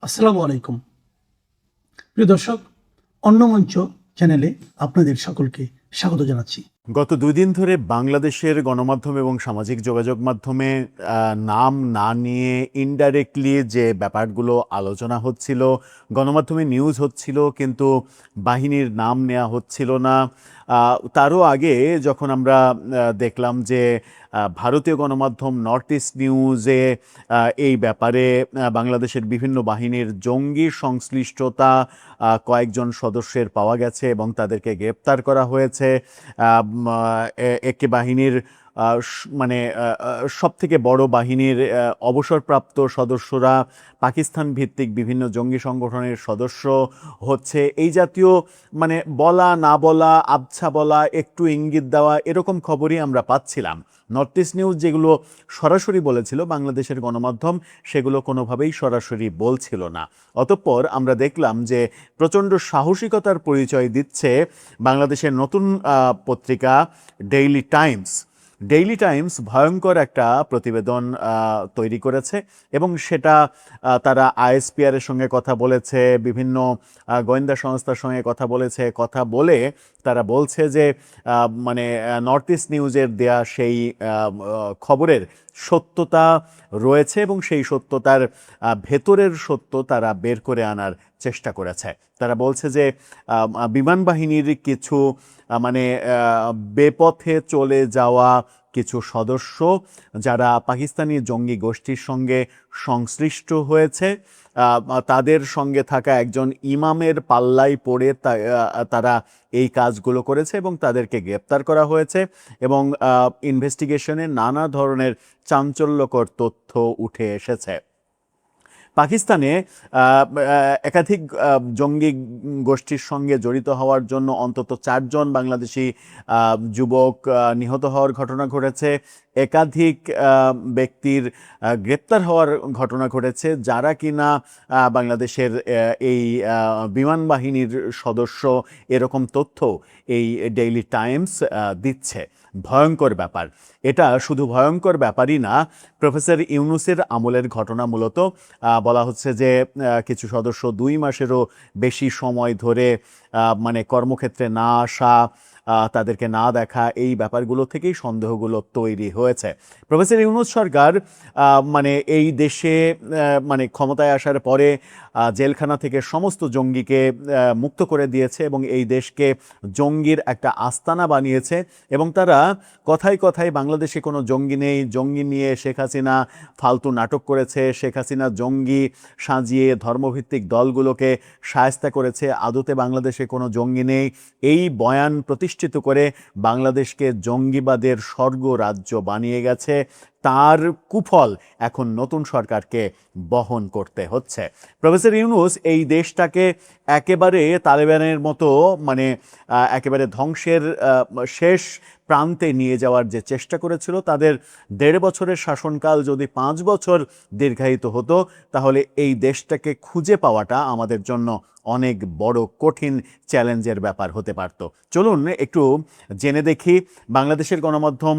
আসসালামু আলাইকুম। প্রিয় দর্শক, অন্যমঞ্চ চ্যানেলে আপনাদের সকলকে স্বাগত জানাচ্ছি। গত ২ দিন ধরে বাংলাদেশের গণমাধ্যম এবং সামাজিক যোগাযোগ মাধ্যমে নাম না নিয়ে ইনডাইরেক্টলি যে ব্যাপারগুলো আলোচনা হচ্ছিল, গণমাধ্যমে নিউজ হচ্ছিল কিন্তু বাহিনীর নাম নেওয়া হচ্ছিল না। তারও আগে যখন আমরা দেখলাম যে ভারতীয় গণমাধ্যম নর্থ ইস্ট নিউজে এই ব্যাপারে বাংলাদেশের বিভিন্ন বাহিনীর জঙ্গি সংশ্লিষ্টতা কয়েকজন সদস্যের পাওয়া গেছে এবং তাদেরকে গ্রেপ্তার করা হয়েছে। একটি বাহিনীর মানে সবথেকে বড় বাহিনীর অবসরপ্রাপ্ত সদস্যরা পাকিস্তান ভিত্তিক বিভিন্ন জঙ্গি সংগঠনের সদস্য হচ্ছে। এই জাতীয় মানে বলা না বলা, আবছা বলা, একটু ইঙ্গিত দেওয়া, এরকম খবরই আমরা পাচ্ছিলাম। নর্থ ইস্ট নিউজ যেগুলো সরাসরি বলেছিল, বাংলাদেশের গণমাধ্যম সেগুলো কোনোভাবেই সরাসরি বলছিল না। অতঃপর আমরা দেখলাম যে প্রচণ্ড সাহসিকতার পরিচয় দিচ্ছে বাংলাদেশের নতুন পত্রিকা ডেইলি টাইমস ভয়ঙ্কর একটা প্রতিবেদন তৈরি করেছে এবং সেটা তারা আইএসপিআরের সঙ্গে কথা বলেছে, বিভিন্ন গোয়েন্দা সংস্থার সঙ্গে কথা বলে তারা বলছে যে মানে নর্থ ইস্ট নিউজের দেয়া সেই খবরের সত্যতা রয়েছে এবং সেই সত্যতার ভেতরের সত্য তারা বের করে আনার চেষ্টা করেছে। তারা বলছে যে বিমান বাহিনীর কিছু মানে বেপথে চলে যাওয়া কিছু সদস্য যারা পাকিস্তানি জঙ্গি গোষ্ঠীর সঙ্গে সংশ্লিষ্ট হয়েছে, তাদের সঙ্গে থাকা একজন ইমামের পাল্লায় পড়ে তারা এই কাজগুলো করেছে এবং তাদেরকে গ্রেপ্তার করা হয়েছে এবং ইনভেস্টিগেশনে নানা ধরনের চাঞ্চল্যকর তথ্য উঠে এসেছে। পাকিস্তানে একাধিক জঙ্গি গোষ্ঠীর সঙ্গে জড়িত হওয়ার জন্য অন্তত 4 জন বাংলাদেশি যুবক নিহত হওয়ার ঘটনা ঘটেছে। একাধিক ব্যক্তির গ্রেপ্তার হওয়ার ঘটনা ঘটেছে যারা কিনা বাংলাদেশের এই বিমান বাহিনীর সদস্য, এরকম তথ্য এই ডেইলি টাইমস দিচ্ছে। ভয়ঙ্কর ব্যাপার। এটা শুধু ভয়ঙ্কর ব্যাপারই না, প্রফেসর ইউনূসের আমলের ঘটনা। মূলত বলা হচ্ছে যে কিছু সদস্য 2 মাসেরও বেশি সময় ধরে মানে কর্মক্ষেত্রে না আসা, তাদেরকে না দেখা, এই ব্যাপারগুলো থেকেই সন্দেহগুলো তৈরি হয়েছে। প্রফেসর ইউনূস সরকার মানে এই দেশে মানে ক্ষমতায় আসার পরে জেলখানা থেকে সমস্ত জঙ্গিকে মুক্ত করে দিয়েছে এবং এই দেশকে জঙ্গির একটা আস্তানা বানিয়েছে এবং তারা কথায় কথায় বাংলাদেশে কোনো জঙ্গি নেই, জঙ্গি নিয়ে শেখ হাসিনা ফালতু নাটক করেছে, শেখ হাসিনা জঙ্গি সাজিয়ে ধর্মভিত্তিক দলগুলোকে শায়েস্তা করেছে, আদতে বাংলাদেশে কোনো জঙ্গি নেই, এই বয়ান প্রতিষ্ঠিত করে বাংলাদেশকে জঙ্গিবাদের স্বর্গ রাজ্য বানিয়ে গেছে। তার কুফল এখন নতুন সরকারকে বহন করতে হচ্ছে। প্রফেসর ইউনূস এই দেশটাকে একেবারে তালেবানের মতো মানে একেবারে ধ্বংসের শেষ প্রান্তে নিয়ে যাওয়ার যে চেষ্টা করেছিল, তাদের 1.5 বছরের শাসনকাল যদি 5 বছর দীর্ঘায়িত হতো তাহলে এই দেশটাকে খুঁজে পাওয়াটা আমাদের জন্য অনেক বড় কঠিন চ্যালেঞ্জের ব্যাপার হতে পারত। চলুন একটু জেনে দেখি বাংলাদেশের গণমাধ্যম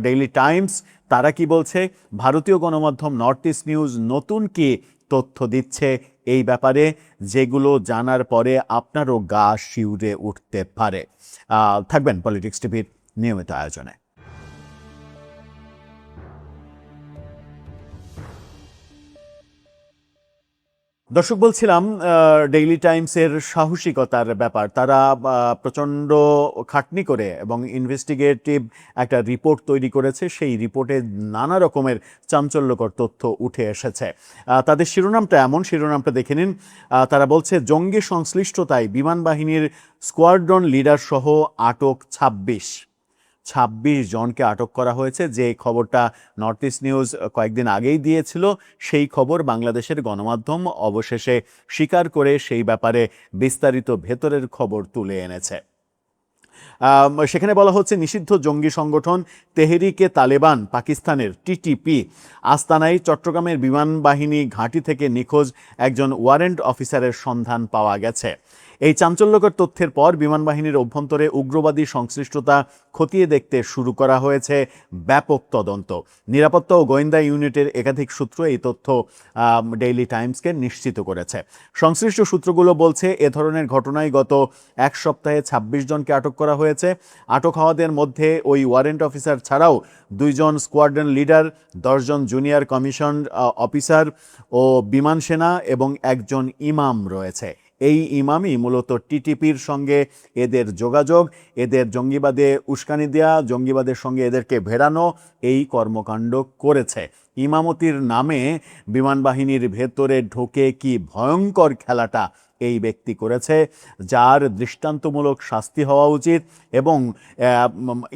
ডেইলি টাইমস তারা কি বলছে, ভারতীয় গণমাধ্যম নর্থ ইস্ট নিউজ নতুন কি তথ্য দিচ্ছে এই ব্যাপারে, যেগুলো জানার পরে আপনারও গা শিউরে উঠতে পারে। থাকবেন পলিটিক্স টিভির নিয়মিত আয়োজনে। দর্শক, বলছিলাম ডেইলি টাইমসের সাহসিকতার ব্যাপার। তারা প্রচণ্ড খাটনি করে এবং ইনভেস্টিগেটিভ একটা রিপোর্ট তৈরি করেছে। সেই রিপোর্টে নানা রকমের চাঞ্চল্যকর তথ্য উঠে এসেছে। তাদের শিরোনামটা দেখে নিন। তারা বলছে জঙ্গি সংশ্লিষ্টতায় বিমান বাহিনীর স্কোয়াড্রন লিডার সহ আটক 26 জনকে আটক করা হয়েছে। যে খবরটা নর্থ ইস্ট নিউজ কয়েকদিন আগেই দিয়েছিল, সেই খবর বাংলাদেশের গণমাধ্যম অবশেষে স্বীকার করে সেই ব্যাপারে বিস্তারিত ভেতরের খবর তুলে এনেছে। সেখানে বলা হচ্ছে নিষিদ্ধ জঙ্গি সংগঠন তেহরিকে তালেবান পাকিস্তানের টিটিপি আস্তানায় চট্টগ্রামের বিমান বাহিনী ঘাঁটি থেকে নিখোঁজ একজন ওয়ারেন্ট অফিসারের সন্ধান পাওয়া গেছে। এই চাঞ্চল্যকর তথ্যের পর বিমান বাহিনীর অভ্যন্তরে উগ্রবাদী সংশ্লিষ্টতা খতিয়ে দেখতে শুরু করা হয়েছে ব্যাপক তদন্ত। নিরাপত্তা ও গোয়েন্দা ইউনিটের একাধিক সূত্র এই তথ্য ডেইলি টাইমসকে নিশ্চিত করেছে। সংশ্লিষ্ট সূত্রগুলো বলছে এ ধরনের ঘটনায় গত এক সপ্তাহে ২৬ জনকে আটক করা হয়েছে। আটক হওয়াদের মধ্যে ওই ওয়ারেন্ট অফিসার ছাড়াও ২ জন স্কোয়াড্রন লিডার, ১০ জন জুনিয়র কমিশন অফিসার ও বিমান সেনা এবং একজন ইমাম রয়েছে। এই ইমামই মূলত টিটিপির সঙ্গে এদের যোগাযোগ, এদের জঙ্গিবাদে উস্কানি দেওয়া, জঙ্গিবাদের সঙ্গে এদেরকে ভেড়ানো, এই কর্মকাণ্ড করেছে। ইমামতির নামে বিমান বাহিনীর ভেতরে ঢোকে কি ভয়ঙ্কর খেলাটা এই ব্যক্তি করেছে, যার দৃষ্টান্তমূলক শাস্তি হওয়া উচিত। এবং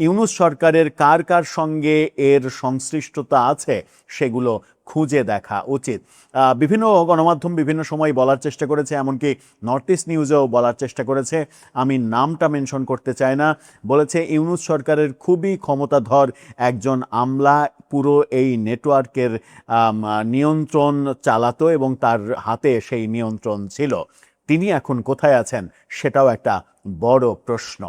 ইউনূস সরকারের কার কার সঙ্গে এর সংশ্লিষ্টতা আছে সেগুলো খুঁজে দেখা উচিত। বিভিন্ন গণমাধ্যম বিভিন্ন সময় বলার চেষ্টা করেছে, এমনকি নর্থ ইস্ট নিউজেও বলার চেষ্টা করেছে, আমি নামটা মেনশন করতে চাই না, বলেছে ইউনূস সরকারের খুবই ক্ষমতাধর একজন আমলা পুরো এই নেটওয়ার্কের নিয়ন্ত্রণ চালাতো এবং তার হাতে সেই নিয়ন্ত্রণ ছিল। তিনি এখন কোথায় আছেন সেটাও একটা বড় প্রশ্ন।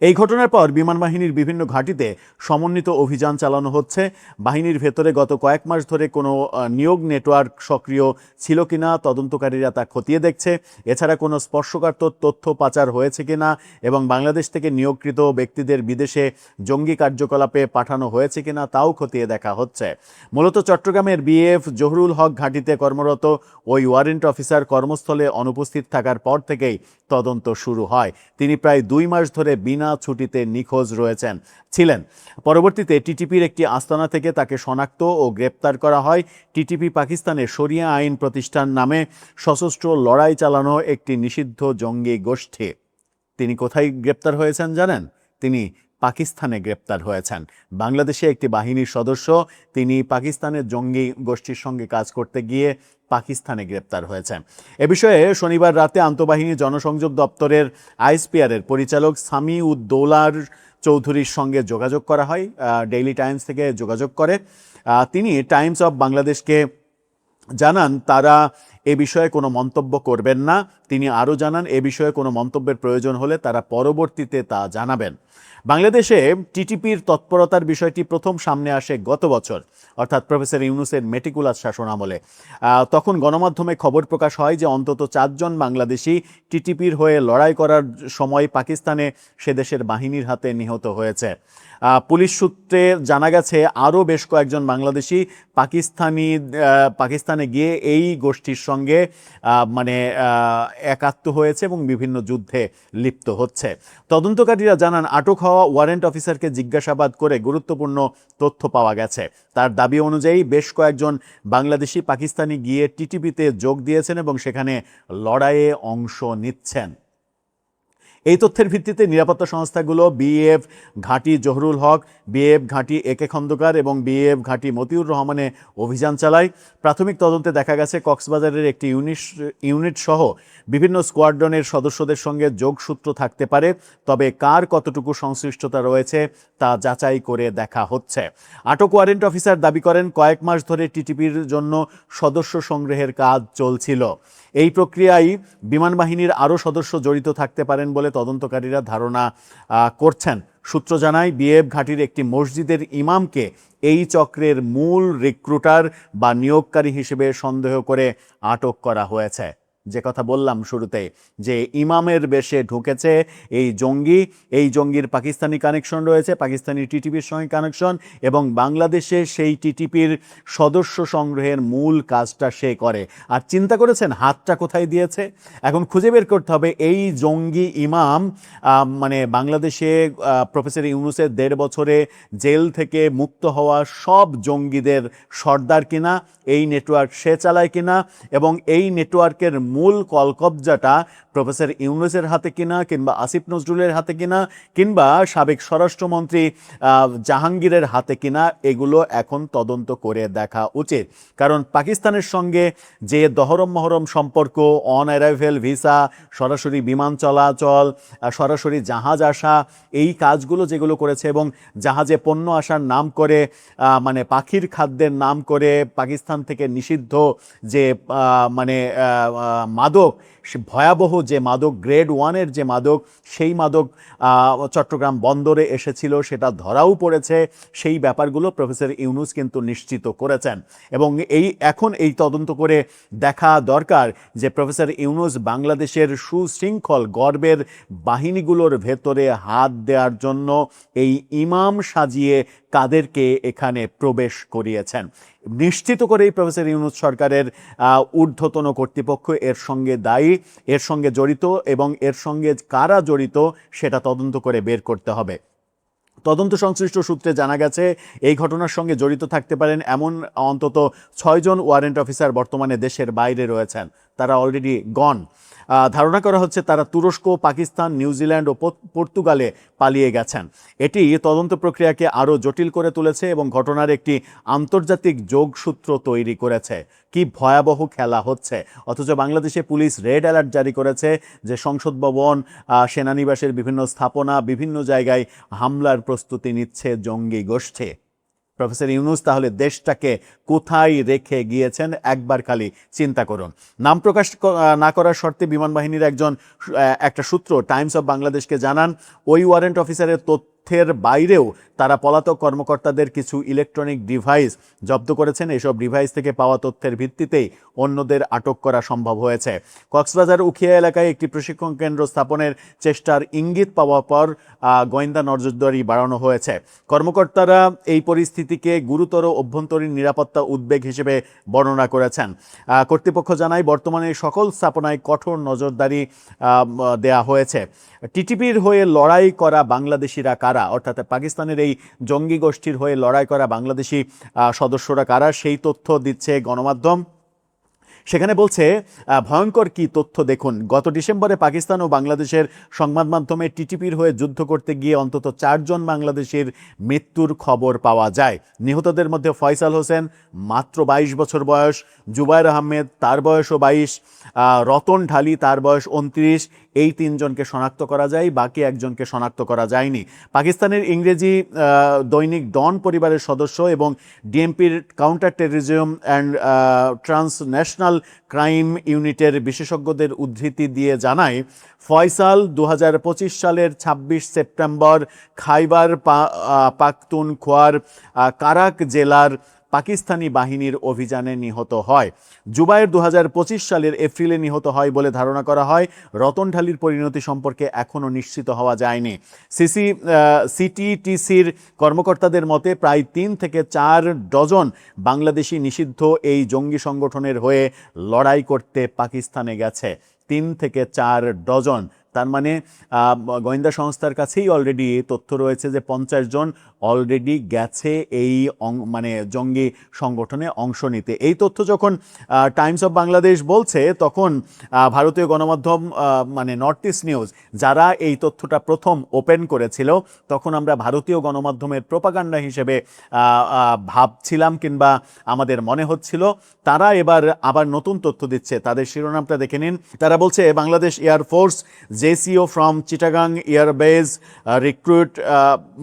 এই ঘটনার পর বিমান বাহিনীর বিভিন্ন ঘাঁটিতে সমন্বিত অভিযান চালানো হচ্ছে। বাহিনীর ভেতরে গত কয়েক মাস ধরে কোনো নিয়োগ নেটওয়ার্ক সক্রিয় ছিল কিনা তদন্তকারীরা তা খতিয়ে দেখছে। এছাড়া কোনো স্পর্শকাতর তথ্য পাচার হয়েছে কিনা এবং বাংলাদেশ থেকে নিয়োগকৃত ব্যক্তিদের বিদেশে জঙ্গি কার্যকলাপে পাঠানো হয়েছে কিনা তাও খতিয়ে দেখা হচ্ছে। মূলত চট্টগ্রামের বিএএফ জহুরুল হক ঘাঁটিতে কর্মরত ওই ওয়ারেন্ট অফিসার কর্মস্থলে অনুপস্থিত থাকার পর থেকেই তদন্ত শুরু হয়। তিনি প্রায় ২ মাস ধরে বিনা ছুটিতে নিখোঁজ ছিলেন। পরবর্তীতে টিটিপির একটি আস্তানা থেকে তাকে শনাক্ত ও গ্রেপ্তার করা হয়। টিটিপি পাকিস্তানের শরিয়া আইন প্রতিষ্ঠান নামে সশস্ত্র লড়াই চালানো একটি নিষিদ্ধ জঙ্গি গোষ্ঠী। তিনি কোথায় গ্রেপ্তার হয়েছেন জানেন? তিনি পাকিস্তানে গ্রেপ্তার হয়েছেন। বাংলাদেশে একটি বাহিনীর সদস্য, তিনি পাকিস্তানের জঙ্গি গোষ্ঠীর সঙ্গে কাজ করতে গিয়ে পাকিস্তানে গ্রেপ্তার হয়েছেন। এ বিষয়ে শনিবার রাতে আন্তঃবাহিনী জনসংযোগ দপ্তরের আইএসপিআরের পরিচালক সামি উদ্দৌলার চৌধুরীর সঙ্গে যোগাযোগ করা হয়। ডেইলি টাইমস থেকে যোগাযোগ করে তিনি টাইমস অফ বাংলাদেশকে জানান তারা এ বিষয়ে কোনো মন্তব্য করবেন না। তিনি আরও জানান এ বিষয়ে কোনো মন্তব্যের প্রয়োজন হলে তারা পরবর্তীতে তা জানাবেন। বাংলাদেশে টিটিপির তৎপরতার বিষয়টি প্রথম সামনে আসে গত বছর, অর্থাৎ প্রফেসর ইউনূসের মেটিকুলাস শাসনামলে। তখন গণমাধ্যমে খবর প্রকাশ হয় যে অন্তত ৪ জন বাংলাদেশি টিটিপির হয়ে লড়াই করার সময় পাকিস্তানে সে দেশের বাহিনীর হাতে নিহত হয়েছে। পুলিশ সূত্রে জানা গেছে আরও বেশ কয়েকজন বাংলাদেশি পাকিস্তানে গিয়ে এই গোষ্ঠীর সঙ্গে একাত্ম হয়েছে এবং বিভিন্ন যুদ্ধে লিপ্ত হচ্ছে। তদন্তকারীরা জানান আটক হওয়া ওয়ারেন্ট অফিসারকে জিজ্ঞাসাবাদ করে গুরুত্বপূর্ণ তথ্য পাওয়া গেছে। তার দাবি অনুযায়ী বেশ কয়েকজন বাংলাদেশি পাকিস্তানি গিয়ে টিটিপিতে যোগ দিয়েছেন এবং সেখানে লড়াইয়ে অংশ নিচ্ছেন। এই তথ্যের ভিত্তিতে নিরাপত্তা সংস্থাগুলো বিএএফ ঘাঁটি জহুরুল হক, বিএএফ ঘাঁটি একে খন্দকার এবং বিএএফ ঘাঁটি মতিউর রহমানে অভিযান চালায়। প্রাথমিক তদন্তে দেখা গেছে কক্সবাজারের একটি ইউনিট সহ বিভিন্ন স্কোয়াড্রনের সদস্যদের সঙ্গে যোগসূত্র থাকতে পারে, তবে কার কতটুকু সংশ্লিষ্টতা রয়েছে তা যাচাই করে দেখা হচ্ছে। আটক ওয়ারেন্ট অফিসার দাবি করেন কয়েক মাস ধরে টিটিপির জন্য সদস্য সংগ্রহের কাজ চলছিল। এই প্রক্রিয়ায় বিমান বাহিনীর আরও সদস্য জড়িত থাকতে পারেন বলে তদন্তকারীরা ধারণা করছেন। সূত্র জানায় বিএএফ ঘাঁটির একটি মসজিদের ইমামকে এই চক্রের মূল রিক্রুটার বা নিয়োগকারী হিসেবে সন্দেহ করে আটক করা হয়েছে। যে কথা বললাম শুরুতে, যে ইমামের বেশে ঢুকেছে এই জঙ্গির পাকিস্তানি কানেকশন রয়েছে, পাকিস্তানি টিটিপির সঙ্গে কানেকশন, এবং বাংলাদেশে সেই টিটিপির সদস্য সংগ্রহের মূল কাজটা সে করে। আর চিন্তা করেছেন হাতটা কোথায় দিয়েছে? এখন খুঁজে বের করতে হবে এই জঙ্গি ইমাম বাংলাদেশে প্রফেসর ইউনূসের ১.৫ বছরে জেল থেকে মুক্ত হওয়া সব জঙ্গিদের সর্দার কিনা, এই নেটওয়ার্ক সে চালায় কিনা, এবং এই নেটওয়ার্কের মূল কলকবজাটা প্রফেসর ইউনূসের হাতে কিনা, কিংবা আসিফ নজরুলের হাতে কিনা, কিংবা সাবেক স্বরাষ্ট্রমন্ত্রী জাহাঙ্গীরের হাতে কিনা, এগুলো এখন তদন্ত করে দেখা উচিত। কারণ পাকিস্তানের সঙ্গে যে দহরম মহরম সম্পর্ক, অন অ্যারাইভেল ভিসা, সরাসরি বিমান চলাচল, সরাসরি জাহাজ আসা, এই কাজগুলো যেগুলো করেছে, এবং জাহাজে পণ্য আসার নাম করে পাখির খাদ্যের নাম করে পাকিস্তান থেকে নিষিদ্ধ যে মাদক, সে ভয়াবহ যে মাদক, গ্রেড 1-এর যে মাদক, সেই মাদক চট্টগ্রাম বন্দরে এসেছিল, সেটা ধরাও পড়েছে। সেই ব্যাপারগুলো প্রফেসর ইউনূস কিন্তু নিশ্চিত করেছেন এবং এখন এই তদন্ত করে দেখা দরকার যে প্রফেসর ইউনূস বাংলাদেশের সুশৃঙ্খল গর্বের বাহিনীগুলোর ভেতরে হাত দেওয়ার জন্য এই ইমাম সাজিয়ে কাদেরকে এখানে প্রবেশ করিয়েছেন। নিশ্চিত করেই প্রফেসর ইউনূস সরকারের ঊর্ধ্বতন কর্তৃপক্ষ এর সঙ্গে দায়ী, এর সঙ্গে জড়িত, এবং এর সঙ্গে কারা জড়িত সেটা তদন্ত করে বের করতে হবে। তদন্ত সংশ্লিষ্ট সূত্রে জানা গেছে এই ঘটনার সঙ্গে জড়িত থাকতে পারেন এমন অন্তত 6 জন ওয়ারেন্ট অফিসার বর্তমানে দেশের বাইরে রয়েছেন, তারা অলরেডি গন। ধারণা করা হচ্ছে তারা তুরস্ক, পাকিস্তান, নিউজিল্যান্ড ও পর্তুগালে পালিয়ে গেছেন। এটি তদন্ত প্রক্রিয়াকে আরও জটিল করে তুলেছে এবং ঘটনার একটি আন্তর্জাতিক যোগসূত্র তৈরি করেছে। কি ভয়াবহ খেলা হচ্ছে, অথচ বাংলাদেশে পুলিশ রেড অ্যালার্ট জারি করেছে যে সংসদ ভবন, সেনানিবাসের বিভিন্ন স্থাপনা, বিভিন্ন জায়গায় হামলার প্রস্তুতি নিচ্ছে জঙ্গি গোষ্ঠী। প্রফেসর ইউনূস তাহলে দেশটাকে কোথায় রেখে গিয়েছেন একবার খালি চিন্তা করুন। নাম প্রকাশ না করার শর্তে বিমান বাহিনীর একটা সূত্র টাইমস অফ বাংলাদেশকে জানান, ওই ওয়ারেন্ট অফিসারের তথ্যের বাইরেও তারা পলাতক কর্মকর্তাদের কিছু ইলেকট্রনিক ডিভাইস জব্দ করেছেন। এসব ডিভাইস থেকে পাওয়া তথ্যের ভিত্তিতেই অন্যদের আটক করা সম্ভব হয়েছে। কক্সবাজার উখিয়া এলাকায় একটি প্রশিক্ষণ কেন্দ্র স্থাপনের চেষ্টার ইঙ্গিত পাওয়ার পর গোয়েন্দা নজরদারি বাড়ানো হয়েছে। কর্মকর্তারা এই পরিস্থিতিকে গুরুতর অভ্যন্তরীণ নিরাপত্তা উদ্বেগ হিসেবে বর্ণনা করেছেন। কর্তৃপক্ষ জানায় বর্তমানে সকল স্থাপনায় কঠোর নজরদারি দেয়া হয়েছে। টিটিপির হয়ে লড়াই করা বাংলাদেশিরা কারা, অর্থাৎ পাকিস্তানের এই জঙ্গি গোষ্ঠীর হয়ে লড়াই করা বাংলাদেশি সদস্যরা কারা, সেই তথ্য দিচ্ছে গণমাধ্যম। সেখানে বলছে, ভয়ঙ্কর কি তথ্য দেখুন, গত ডিসেম্বরে পাকিস্তান ও বাংলাদেশের সংবাদ মাধ্যমে টিটিপির হয়ে যুদ্ধ করতে গিয়ে অন্তত 4 জন বাংলাদেশির মৃত্যুর খবর পাওয়া যায়। নিহতদের মধ্যে ফয়সাল হোসেন, মাত্র 22 বছর বয়স, জুবায়ের আহমেদ, তার বয়সও 22, রতন ঢালি, তার বয়স 29, এই 3 জনকে শনাক্ত করা যায়, বাকি একজনকে শনাক্ত করা যায়নি। পাকিস্তানের ইংরেজি দৈনিক ডন পরিবারের সদস্য এবং ডিএমপির counter terrorism and transnational crime ইউনিটের বিশেষজ্ঞদের উদ্ধৃতি দিয়ে জানায়, ফয়সাল 2025 সালের 26 সেপ্টেম্বর খাইবার পাখতুনখোয়ার কারাক জেলার পাকিস্তানি বাহিনীর অভিযানে নিহত হয়। জুবায়ের 2025 সালের এপ্রিলে নিহত হয় বলে ধারণা করা হয়। রতন ঢালির পরিণতি সম্পর্কে এখনও নিশ্চিত হওয়া যায়নি। সিটিটিসির কর্মকর্তাদের মতে প্রায় 3 থেকে 4 ডজন বাংলাদেশি নিষিদ্ধ এই জঙ্গি সংগঠনের হয়ে লড়াই করতে পাকিস্তানে গেছে। 3 থেকে 4 ডজন, তার মানে গোয়েন্দা সংস্থার কাছেই অলরেডি তথ্য রয়েছে যে 50 জন অলরেডি গেছে এই মানে জঙ্গি সংগঠনে অংশ নিতে। এই তথ্য যখন টাইমস অফ বাংলাদেশ বলছে, তখন ভারতীয় গণমাধ্যম মানে নর্থ ইস্ট নিউজ, যারা এই তথ্যটা প্রথম ওপেন করেছিল, তখন আমরা ভারতীয় গণমাধ্যমের প্রোপাগান্ডা হিসেবে ভাবছিলাম কিংবা আমাদের মনে হচ্ছিল। তারা এবার আবার নতুন তথ্য দিচ্ছে, তাদের শিরোনামটা দেখে নিন। তারা বলছে, Bangladesh air force JCO from Chittagong Air Base recruit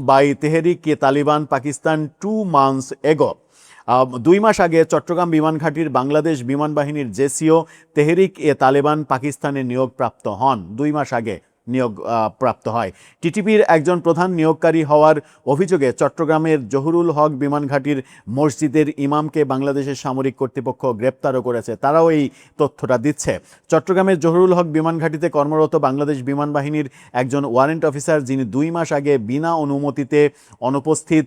by Tehrik-e-Taliban Pakistan 2 months ago. 2 মাস আগে চট্টগ্রাম বিমান ঘাঁটির বাংলাদেশ বিমান বাহিনীর JCO তেহরিক-e-তালেবান পাকিস্তানে নিয়োগপ্রাপ্ত হন। 2 মাস আগে নিয়োগ প্রাপ্ত হয়। টিটিপির একজন প্রধান নিয়োগকারী হওয়ার অভিযোগে চট্টগ্রামের জহুরুল হক বিমান ঘাঁটির মসজিদের ইমামকে বাংলাদেশের সামরিক কর্তৃপক্ষ গ্রেপ্তারও করেছে। তারাও এই তথ্যটা দিচ্ছে। চট্টগ্রামের জহুরুল হক বিমান ঘাঁটিতে কর্মরত বাংলাদেশ বিমান বাহিনীর একজন ওয়ারেন্ট অফিসার, যিনি 2 মাস আগে বিনা অনুমতিতে অনুপস্থিত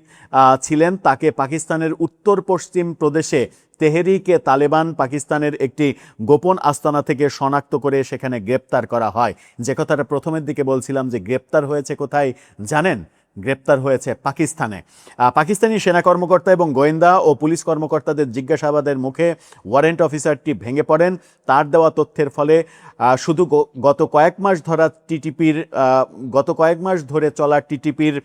ছিলেন, তাকে পাকিস্তানের উত্তর পশ্চিম প্রদেশে তেহরিক-e-তালেবান পাকিস্তানের একটি গোপন আস্তানা থেকে শনাক্ত করে সেখানে গ্রেপ্তার করা হয়। যে কথাটা প্রথমের দিকে বলছিলাম যে গ্রেপ্তার হয়েছে কোথায় জানেন? গ্রেপ্তার হয়েছে পাকিস্তানে। পাকিস্তানি সেনা কর্মকর্তা এবং গোয়েন্দা ও পুলিশ কর্মকর্তাদের জিজ্ঞাসাবাদের মুখে ওয়ারেন্ট অফিসারটি ভেঙে পড়েন। তার দেওয়া তথ্যের ফলে শুধু গত কয়েক মাস ধরে চলা টিটিপির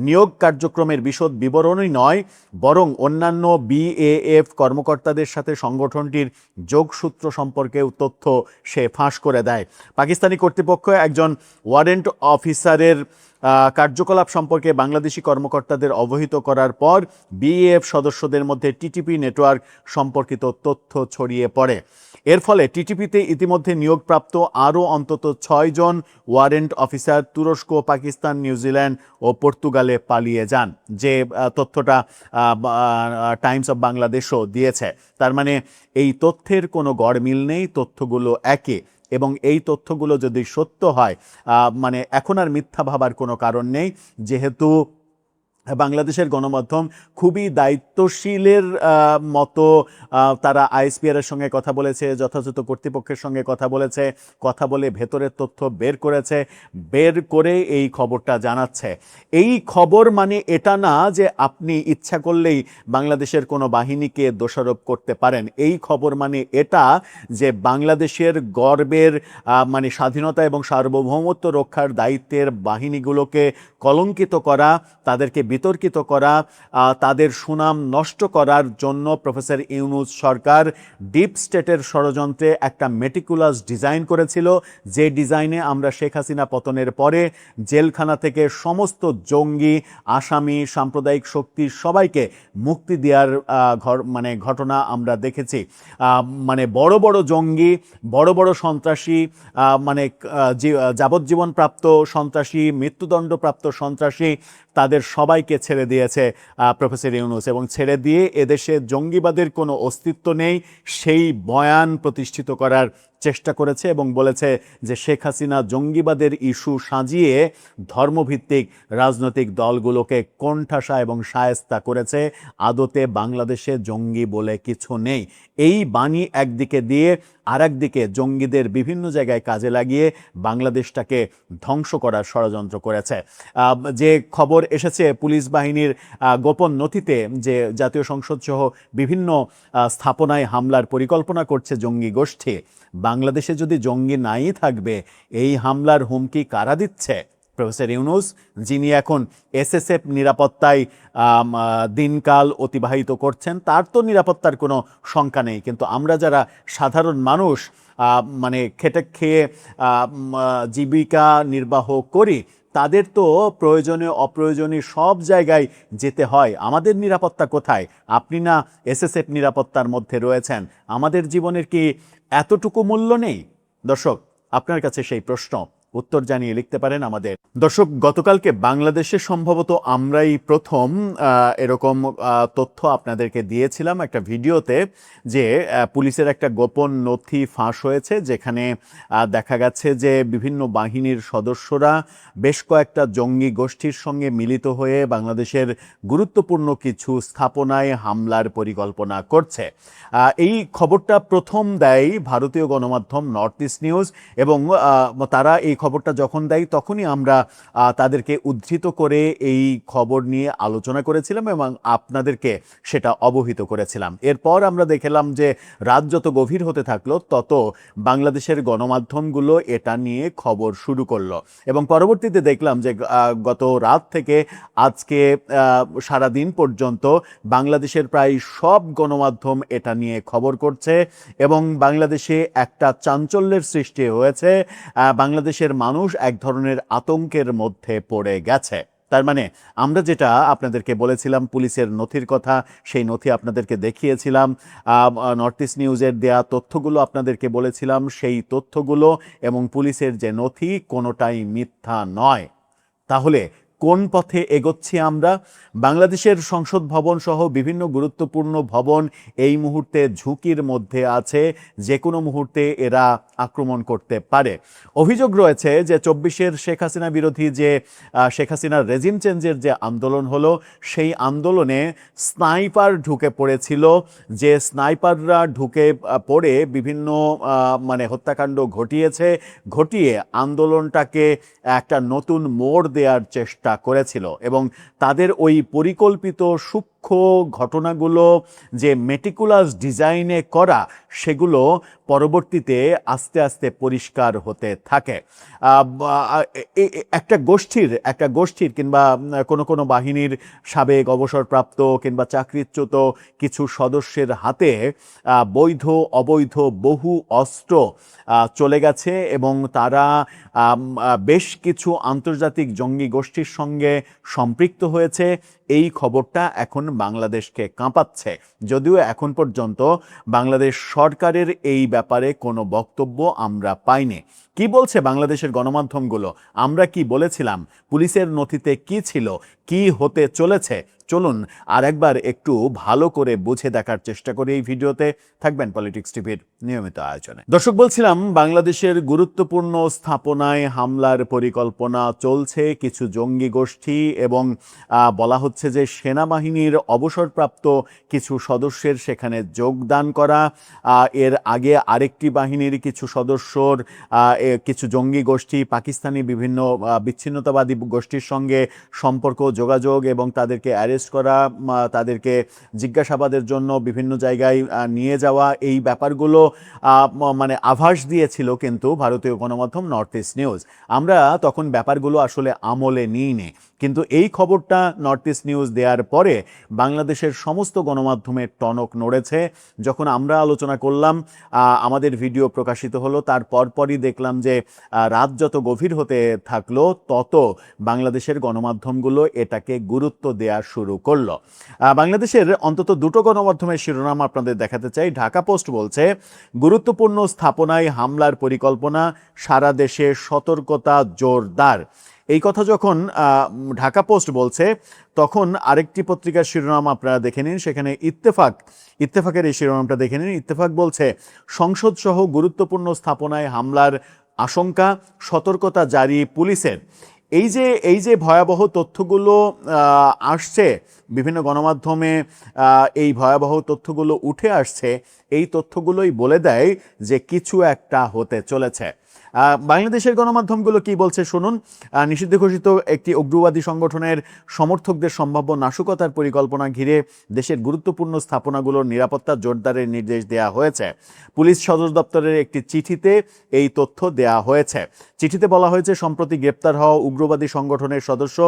নিয়োগ কার্যক্রমের বিশদ বিবরণই নয়, বরং অন্যান্য BAF কর্মকর্তাদের সাথে সংগঠনটির যোগসূত্র সম্পর্কেও তথ্য সে ফাঁস করে দেয়। পাকিস্তানি কর্তৃপক্ষ একজন ওয়ারেন্ট অফিসারের কার্যকলাপ সম্পর্কে বাংলাদেশি কর্মকর্তাদের অবহিত করার পর BAF সদস্যদের মধ্যে টিটিপি নেটওয়ার্ক সম্পর্কিত তথ্য ছড়িয়ে পড়ে। এর ফলে টিটিপিতে ইতিমধ্যে নিয়োগপ্রাপ্ত আরও অন্তত 6 জন ওয়ারেন্ট অফিসার তুরস্ক, পাকিস্তান, নিউজিল্যান্ড ও পর্তুগালে পালিয়ে যান, যে তথ্যটা টাইমস অফ বাংলাদেশও দিয়েছে। তার মানে এই তথ্যের কোনো গড়মিল নেই, তথ্যগুলো একই। এবং এই তথ্যগুলো যদি সত্য হয়, মানে এখন আর মিথ্যা ভাবার কোনো কারণ নেই, যেহেতু বাংলাদেশের গণমাধ্যম খুবই দায়িত্বশীলের মতো তারা আইএসপিআর এর সঙ্গে কথা বলেছে, যথাযথ কর্তৃপক্ষের সঙ্গে কথা বলেছে, কথা বলে ভেতরের তথ্য বের করেছে, বের করে এই খবরটা জানাচ্ছে। এই খবর মানে এটা না যে আপনি ইচ্ছা করলেই বাংলাদেশের কোনো বাহিনীকে দোষারোপ করতে পারেন। এই খবর মানে এটা যে বাংলাদেশের গর্বের মানে স্বাধীনতা এবং সার্বভৌমত্ব রক্ষার দায়িত্বের বাহিনীগুলোকে কলঙ্কিত করা, তাদেরকে বিতর্কিত করা, তাদের সুনাম নষ্ট করার জন্য প্রফেসর ইউনূস সরকার ডিপ স্টেটের ষড়যন্ত্রে একটা মেটিকুলাস ডিজাইন করেছিল, যে ডিজাইনে আমরা শেখ হাসিনা পতনের পরে জেলখানা থেকে সমস্ত জঙ্গি, আসামি, সাম্প্রদায়িক শক্তির সবাইকে মুক্তি দেওয়ার মানে ঘটনা আমরা দেখেছি। মানে বড় বড় জঙ্গি, বড় বড় সন্ত্রাসী, মানে যাবজ্জীবনপ্রাপ্ত সন্ত্রাসী, মৃত্যুদণ্ডপ্রাপ্ত সন্ত্রাসী, তাদের সবাইকে ছেড়ে দিয়েছে প্রফেসর ইউনূস, এবং ছেড়ে দিয়ে এদেশে জঙ্গিবাদের কোনো অস্তিত্ব নেই সেই বয়ান প্রতিষ্ঠিত করার চেষ্টা করেছে, এবং বলেছে যে শেখ হাসিনা জঙ্গিবাদের ইস্যু সাজিয়ে ধর্মভিত্তিক রাজনৈতিক দলগুলোকে কোণঠাসা এবং শায়েস্তা করেছে। আদতে বাংলাদেশে জঙ্গি বলে কিছু নেই। এই বাণী একদিকে দিয়ে আর একদিকে জঙ্গিদের বিভিন্ন জায়গায় কাজে লাগিয়ে বাংলাদেশটাকে ধ্বংস করার ষড়যন্ত্র করেছে। যে খবর এসেছে পুলিশ বাহিনীর গোপন নথিতে, যে জাতীয় সংসদ সহ বিভিন্ন স্থাপনায় হামলার পরিকল্পনা করছে জঙ্গি গোষ্ঠী, বাংলাদেশে যদি জঙ্গি নাই থাকবে এই হামলার হুমকি কারা দিচ্ছে? প্রফেসর ইউনূস, যিনি এখন এসএসএফ নিরাপত্তায় দিনকাল অতিবাহিত করছেন, তার তো নিরাপত্তার কোনো শঙ্কা নেই, কিন্তু আমরা যারা সাধারণ মানুষ মানে খেটে খেয়ে জীবিকা নির্বাহ করি, তাদের তো প্রয়োজনীয় অপ্রয়োজনীয় সব জায়গায় যেতে হয়। আমাদের নিরাপত্তা কোথায়? আপনি না এসএসএফ নিরাপত্তার মধ্যে রয়েছেন, আমাদের জীবনের কি এতটুকু মূল্য নেই? দর্শক, আপনার কাছে সেই প্রশ্ন, উত্তর জানিয়ে লিখতে পারেন আমাদের। দর্শক, গতকালকে বাংলাদেশে সম্ভবত আমরাই প্রথম এরকম তথ্য আপনাদেরকে দিয়েছিলাম একটা ভিডিওতে, যে পুলিশের একটা গোপন নথি ফাঁস হয়েছে, যেখানে দেখা গেছে যে বিভিন্ন বাহিনীর সদস্যরা বেশ কয়েকটা জঙ্গি গোষ্ঠীর সঙ্গে মিলিত হয়ে বাংলাদেশের গুরুত্বপূর্ণ কিছু স্থাপনায় হামলার পরিকল্পনা করছে। এই খবরটা প্রথম দেয় ভারতীয় গণমাধ্যম নর্থ ইস্ট নিউজ, এবং তারা এই খবরটা যখন দেয় তখনই আমরা তাদেরকে উদ্ধৃত করে এই খবর নিয়ে আলোচনা করেছিলাম এবং আপনাদেরকে সেটা অবহিত করেছিলাম। এরপর আমরা দেখলাম যে রাত যত গভীর হতে থাকলো তত বাংলাদেশের গণমাধ্যমগুলো এটা নিয়ে খবর শুরু করলো, এবং পরবর্তীতে দেখলাম যে গত রাত থেকে আজকে সারাদিন পর্যন্ত বাংলাদেশের প্রায় সব গণমাধ্যম এটা নিয়ে খবর করছে, এবং বাংলাদেশে একটা চাঞ্চল্যের সৃষ্টি হয়েছে। বাংলাদেশের মানুষ এক ধরনের আতঙ্কের মধ্যে পড়ে গেছে। তার মানে আমরা যেটা আপনাদেরকে বলেছিলাম পুলিশের নথির কথা, সেই নথি আপনাদেরকে দেখিয়েছিলাম, নর্থ ইস্ট নিউজের দেয়া তথ্যগুলো আপনাদেরকে বলেছিলাম, সেই তথ্যগুলো এবং পুলিশের যে নথি কোনোটাই মিথ্যা নয়। তাহলে কোন পথে এগোচ্ছি আমরা? বাংলাদেশের সংসদ ভবন সহ বিভিন্ন গুরুত্বপূর্ণ ভবন এই মুহূর্তে ঝুঁকির মধ্যে আছে, যে কোনো মুহূর্তে এরা আক্রমণ করতে পারে। অভিযোগ রয়েছে যে 24-এর শেখ হাসিনা বিরোধী যে শেখ হাসিনার রেজিম চেঞ্জের যে আন্দোলন হলো, সেই আন্দোলনে স্নাইপার ঢুকে পড়েছিল, যে স্নাইপাররা ঢুকে পড়ে বিভিন্ন মানে হত্যাকাণ্ড ঘটিয়ে আন্দোলনটাকে একটা নতুন মোড় দেওয়ার চেষ্টা করেছিল, এবং তাদের ওই পরিকল্পিত সূক্ষ্ম ঘটনাগুলো যে মেটিকুলাস ডিজাইনে করা, সেগুলো পরবর্তীতে আস্তে আস্তে পরিষ্কার হতে থাকে। একটা গোষ্ঠীর কিংবা কোনো বাহিনীর সাবেক অবসরপ্রাপ্ত কিংবা চাকরিচ্যুত কিছু সদস্যের হাতে বৈধ অবৈধ বহু অস্ত্র চলে গেছে, এবং তারা বেশ কিছু আন্তর্জাতিক জঙ্গি গোষ্ঠীর সঙ্গে সম্পৃক্ত হয়েছে। এই খবরটা এখন বাংলাদেশকে কাঁপাচ্ছে। যদিও এখন পর্যন্ত বাংলাদেশ সরকারের এই ব্যাপারে কোনো বক্তব্য আমরা পাইনি। কি বলছে বাংলাদেশের গণমাধ্যমগুলো? আমরা কি বলেছিলাম? পুলিশের নথিতে কি ছিল? কি হতে চলেছে? চলুন আর একবার একটু ভালো করে বুঝে দেখার চেষ্টা করি এই ভিডিওতে। থাকবেন পলিটিক্স টিভির নিয়মিত আয়োজনে। দর্শক, বলছিলাম বাংলাদেশের গুরুত্বপূর্ণ স্থাপনায় হামলার পরিকল্পনা চলছে। কিছু জঙ্গি গোষ্ঠী এবং বলা হচ্ছে যে সেনাবাহিনীর অবসরপ্রাপ্ত কিছু সদস্যের সেখানে যোগদান করা। এর আগে আরেকটি বাহিনীর কিছু সদস্যর কিছু জঙ্গি গোষ্ঠী পাকিস্তানি বিভিন্ন বিচ্ছিন্নতাবাদী গোষ্ঠীর সঙ্গে সম্পর্ক, যোগাযোগ এবং তাদেরকে অ্যারেস্ট করা, তাদেরকে জিজ্ঞাসাবাদের জন্য বিভিন্ন জায়গায় নিয়ে যাওয়া, এই ব্যাপারগুলো মানে আভাস দিয়েছিল কিন্তু ভারতীয় গণমাধ্যম নর্থ ইস্ট নিউজ। আমরা তখন ব্যাপারগুলো আসলে আমলে নিইনি, কিন্তু এই খবরটা নর্থ ইস্ট নিউজ দেওয়ার পরে বাংলাদেশের সমস্ত গণমাধ্যমের টনক নড়েছে। যখন আমরা আলোচনা করলাম, আমাদের ভিডিও প্রকাশিত হলো, তার পরপরই দেখলাম যে রাত যত গভীর হতে থাকলো তত বাংলাদেশের গণমাধ্যমগুলো এটাকে গুরুত্ব দেওয়া শুরু করলো। বাংলাদেশের অন্তত দুটো গণমাধ্যমের শিরোনাম আপনাদের দেখাতে চাই। ঢাকা পোস্ট বলছে, গুরুত্বপূর্ণ স্থাপনায় হামলার পরিকল্পনা, সারা দেশে সতর্কতা জোরদার। এই কথা যখন ঢাকা পোস্ট বলছে, তখন আরেকটি পত্রিকার শিরোনাম আপনারা দেখে নিন। সেখানে ইত্তেফাকের এই শিরোনামটা দেখে নিন। ইত্তেফাক বলছে, সংসদ সহ গুরুত্বপূর্ণ স্থাপনায় হামলার আশঙ্কা, সতর্কতা জারি পুলিশের। এই যে ভয়াবহ তথ্যগুলো আসছে বিভিন্ন গণমাধ্যমে, এই ভয়াবহ তথ্যগুলো উঠে আসছে, এই তথ্যগুলোই বলে দেয় যে কিছু একটা হতে চলেছে। বাংলাদেশের গণমাধ্যমগুলো কি বলছে শুনুন। নিষিদ্ধ ঘোষিত একটি উগ্রবাদী সংগঠনের সমর্থকদের সম্ভাব্য নাশকতার পরিকল্পনা ঘিরে দেশের গুরুত্বপূর্ণ স্থাপনাগুলোর নিরাপত্তা জোরদারের নির্দেশ দেওয়া হয়েছে। পুলিশ সদর দপ্তরের একটি চিঠিতে এই তথ্য দেওয়া হয়েছে। চিঠিতে বলা হয়েছে, সম্প্রতি গ্রেপ্তার হওয়া উগ্রবাদী সংগঠনের সদস্য